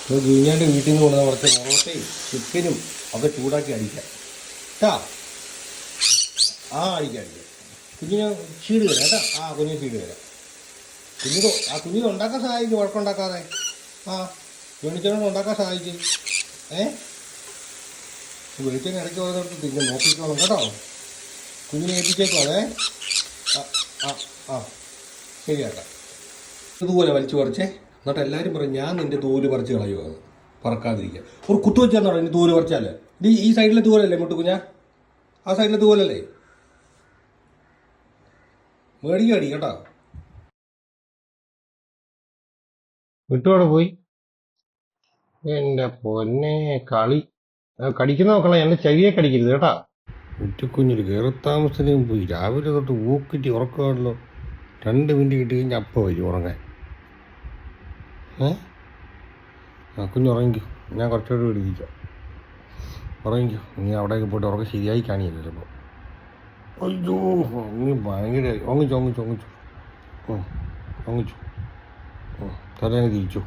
ഗീഞ്ഞാൻ്റെ വീട്ടിൽ നിന്ന് കൊണ്ടുവന്ന കുറച്ച് പൊറോട്ടയും ചിക്കനും ഒക്കെ ചൂടാക്കി അടിക്കാം കേട്ടാ. അടിക്കാം. കുഞ്ഞിനെ ചീട് തരാം കേട്ടാ. കുഞ്ഞിന് ചീട് തരാം. കുഞ്ഞിന് ഉണ്ടാക്കാൻ സഹായിക്കും, വഴക്കുണ്ടാക്കാതെ. വെളിച്ചെണ്ണ ഉണ്ടാക്കാൻ സഹായിക്കും. വെളിച്ചെണ്ണ ഇടയ്ക്ക് ഓരോരുത്തർ തിന്നെ നോക്കിക്കോണം കേട്ടോ. കുഞ്ഞിനെ ഏൽപ്പിച്ചേക്കോ. ശരിയാക്കാം. ഇതുപോലെ വലിച്ചു പറിച്ചേ. എന്നിട്ട് എല്ലാവരും പറയും ഞാൻ നിൻ്റെ തോല് പറിച്ച് കളയുവാണ്, പറക്കാതിരിക്കുക. ഒരു കുത്തു വെച്ചാന്ന് പറഞ്ഞു തോല് പറിച്ചാൽ. ഈ സൈഡിലെ തൂവലല്ലേ മുട്ടു കുഞ്ഞാ? ആ സൈഡിലെ തൂവലല്ലേ? മേടിക്കടി കേട്ടോ. വിട്ടുകൂടെ പോയി. എൻ്റെ പൊന്നെ കളി കടിക്കുന്ന നോക്കണം, എൻ്റെ ചെവിയെ കടിക്കരുത് കേട്ടാ. കുഞ്ഞൊരു കയറി താമസത്തിനും പോയി. രാവിലെ തൊട്ട് ഊക്കിറ്റി ഉറക്കമാണല്ലോ. 2 മിനിറ്റ് കിട്ടി കഴിഞ്ഞാൽ അപ്പം വരും ഉറങ്ങാൻ. കുഞ്ഞുറങ്ങിക്കോ, ഞാൻ കുറച്ചുകൂടെ പിടിപ്പിക്കാം. ഉറങ്ങിക്കോ. നീ അവിടേക്ക് പോയിട്ട് ഉറക്കം ശരിയായി കാണിയല്ലോ ചിലപ്പോൾ. അയ്യോ നീ ഭയങ്കര ഒങ്ങിച്ചു തലേന്ന് തിരിച്ചു.